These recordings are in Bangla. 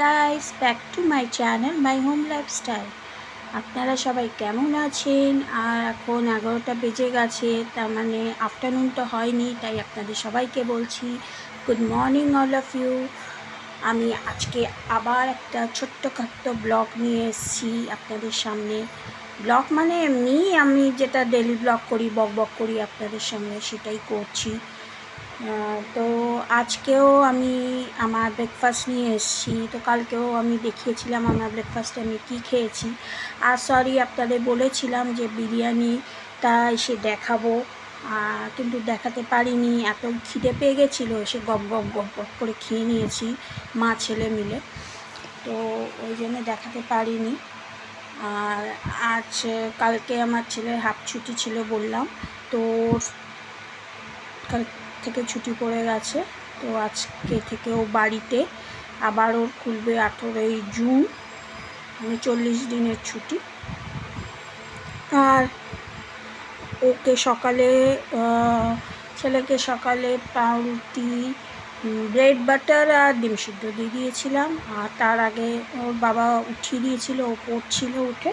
Guys, back to my channel my home lifestyle. আপনারা সবাই কেমন আছেন? আর এখন 11টা বেজে গেছে, তার মানে আফটারনুনটা হয়নি, তাই আপনাদের সবাইকে বলছি good morning all of you. আমি আজকে আবার একটা ছোট্টখাট্ট ব্লগ নিয়ে এসেছি আপনাদের সামনে। ব্লগ মানে এমনি আমি যেটা ডেলি ব্লগ করি, বক করি আপনাদের সঙ্গে, সেটাই করছি। তো আজকেও আমি আমার ব্রেকফাস্ট নিয়ে এসেছি। তো কালকেও আমি দেখিয়েছিলাম আমার ব্রেকফাস্টে আমি কী খেয়েছি। আর সরি, আপনাদের বলেছিলাম যে বিরিয়ানিটা এসে দেখাবো, কিন্তু দেখাতে পারিনি। এত খিদে পেয়ে গেছিলো, এসে গপ গপ করে খেয়ে নিয়েছি মা ছেলে মিলে, তো ওই জন্য দেখাতে পারিনি। আর কালকে আমার ছেলের হাফ ছুটি ছিল বললাম, তো কাল থেকে ছুটি পড়ে গেছে, তো আজকে থেকে ও বাড়িতে। আবার ওর খুলবে 18ই জুন, মানে 40 দিনের ছুটি। আর ওকে সকালে ছেলেকে সকালে পাউরুটি, ব্রেড বাটার আর ডিম সিদ্ধ দিয়ে দিয়েছিলাম। আর তার আগে ওর বাবা উঠিয়ে দিয়েছিল, ও পড়ছিল, উঠে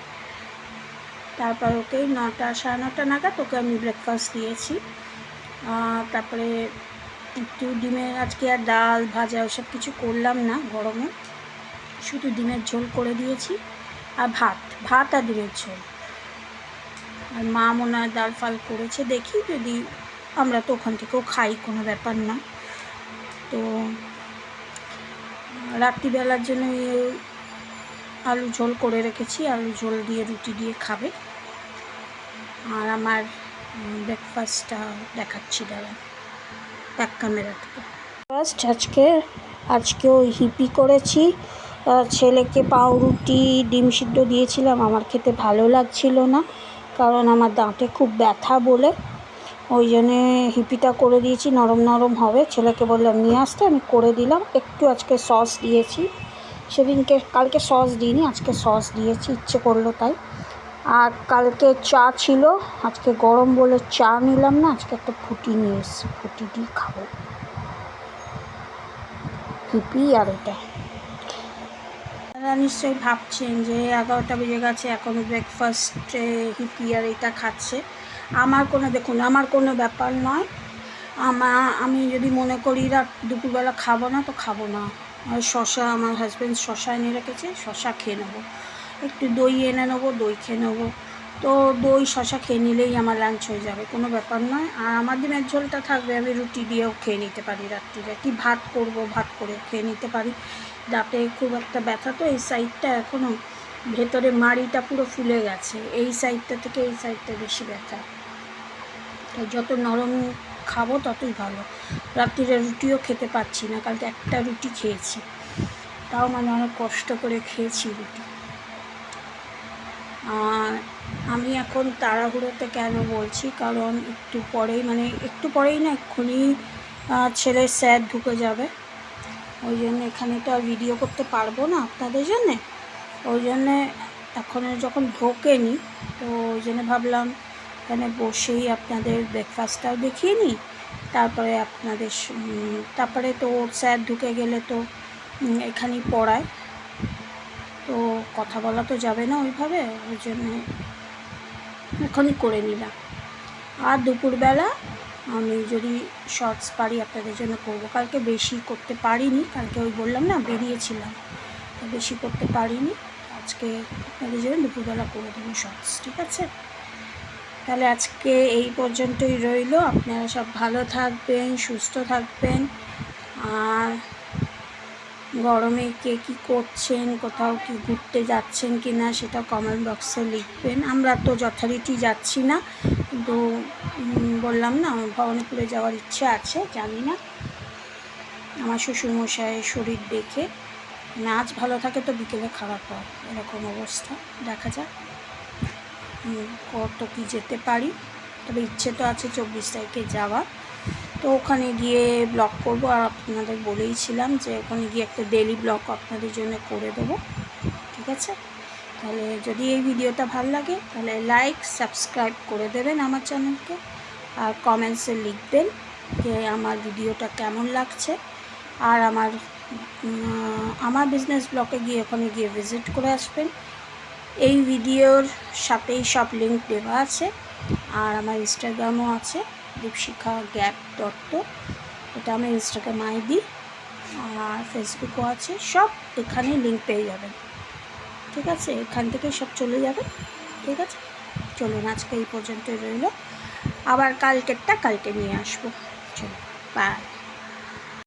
তারপর ওকে 9টা সাড়ে 9টা নাগাদ ওকে আমি ব্রেকফাস্ট দিয়েছি। তারপরে একটু ডিমের, আজকে আর ডাল ভাজা ওসব কিছু করলাম না গরমে, শুধু ডিমের ঝোল করে দিয়েছি আর ভাত আর ডিমের ঝোল। আর মা মনে হয় ডাল ফাল করেছে, দেখি যদি, আমরা তো ওখান থেকেও খাই, কোনো ব্যাপার না। তো রাত্রিবেলার জন্য আলু ঝোল করে রেখেছি, আলু ঝোল দিয়ে রুটি দিয়ে খাবে। আর আমার ব্রেকফাস্টটা দেখাচ্ছি, দাঁড়া ব্যাক ক্যামেরা থেকে। ফার্স্ট আজকেও হিপি করেছি। ছেলেকে পাউরুটি ডিম সিদ্ধ দিয়েছিলাম, আমার খেতে ভালো লাগছিল না, কারণ আমার দাঁতে খুব ব্যথা বলে, ওই জন্যে হিপিটা করে দিয়েছি, নরম নরম হবে। ছেলেকে বললাম নিয়ে আসতে, আমি করে দিলাম। একটু আজকে সস দিয়েছি, কালকে সস দিইনি, আজকে সস দিয়েছি, ইচ্ছে করলো তাই। আর কালকে চা ছিল, আজকে গরম বলে চা নিলাম না, আজকে একটা ফুটি নিয়ে এসেছি, ফুটি দিয়ে খাবো হিপি আর এটা। আপনারা নিশ্চয়ই ভাবছেন যে 11টা বেজে গেছে, এখন ব্রেকফাস্টে হিপি আর এটা খাচ্ছে। দেখুন, আমার কোনো ব্যাপার নয়। আমি যদি মনে করি দুপুরবেলা খাবো না, তো খাবো না। আর আমার হাজব্যান্ড শশা এনে রেখেছে, শশা খেয়ে নেবো। একটু দই এনে নেবো, দই খেয়ে নেবো। তো দই শশা খেয়ে নিলেই আমার লাঞ্চ হয়ে যাবে, কোনো ব্যাপার নয়। আর আমার ডিমের ঝোলটা থাকবে, আমি রুটি দিয়েও খেয়ে নিতে পারি রাত্রিরে, কি ভাত করবো, ভাত করে খেয়ে নিতে পারি। দাঁতে খুব একটা ব্যথা, তো এই সাইডটা এখনও ভেতরে মাড়িটা পুরো ফুলে গেছে, এই সাইডটা থেকে এই সাইডটা বেশি ব্যথা, তাই যত নরম খাবো ততই ভালো। রাত্রিরে রুটিও খেতে পারছি না, কালকে একটা রুটি খেয়েছি, তাও মানে অনেক কষ্ট করে খেয়েছি রুটি। আমি এখন তাড়াহুড়োতে কেন বলছি, কারণ একটু পরেই না, এক্ষুনি ছেলের স্যার ঢুকে যাবে, ওই জন্য এখানে তো আর ভিডিও করতে পারবো না আপনাদের জন্যে। ওই জন্যে এখন যখন ঢোকেনি, তো ওই জন্য ভাবলাম এখানে বসেই আপনাদের ব্রেকফাস্টটাও দেখিয়ে নিই, তারপরে তো ওর স্যার ঢুকে গেলে তো এখানেই পড়ায়, তো কথা বলা তো যাবে না ওইভাবে, ওই জন্যে এখনই করে নিলাম। আর দুপুরবেলা আমি যদি শর্টস পারি আপনাদের জন্য করবো। কালকে বেশি করতে পারিনি, কালকে ওই বললাম না বেরিয়েছিলাম, তো বেশি করতে পারিনি। আজকে আপনাদের জন্য দুপুরবেলা করে দেবো শর্টস, ঠিক আছে? তাহলে আজকে এই পর্যন্তই রইল। আপনারা সব ভালো থাকবেন, সুস্থ থাকবেন। আর গরমে কে কী করছেন, কোথাও কি ঘুরতে যাচ্ছেন কি না, সেটা কমেন্ট বক্সে লিখবেন। আমরা তো যথারীতি যাচ্ছি না, কিন্তু বললাম না ভবানীপুরে যাওয়ার ইচ্ছে আছে, জানি না আমার শ্বশুরমশাইয়ের শরীর দেখে, আজ ভালো থাকে তো বিকেলে খারাপ হয়, এরকম অবস্থা, দেখা যাক কত কি যেতে পারি। তবে ইচ্ছে তো আছে 24 তারিখে যাওয়ার, তো ওখানে গিয়ে ব্লগ করব। আর আপনাদের বলেইছিলাম যে ওখানে গিয়ে একটা ডেলি ব্লগ আপনাদের জন্য করে দেবো, ঠিক আছে? তাহলে যদি এই ভিডিওটা ভালো লাগে তাহলে লাইক সাবস্ক্রাইব করে দেবেন আমার চ্যানেলকে, আর কমেন্টসে লিখবেন যে আমার ভিডিওটা কেমন লাগছে। আর আমার আমার বিজনেস ব্লগে গিয়ে ওখানে গিয়ে ভিজিট করে আসবেন। এই ভিডিওর সাথেই সব লিঙ্ক দেওয়া আছে। আর আমার ইনস্টাগ্রামও আছে, দীপশিখা গ্যাপ দত্ত, এটা আমার ইনস্টাগ্রাম আইডি। আর ফেসবুকও আছে, সব এখানে লিঙ্ক পেয়ে যাবেন। ঠিক আছে, এখান থেকে সব চলে যাবে। ঠিক আছে, চলুন আজকে এই পর্যন্তই রইল, আবার কালকেরটা কালকে নিয়ে আসবো। চলো, বাই।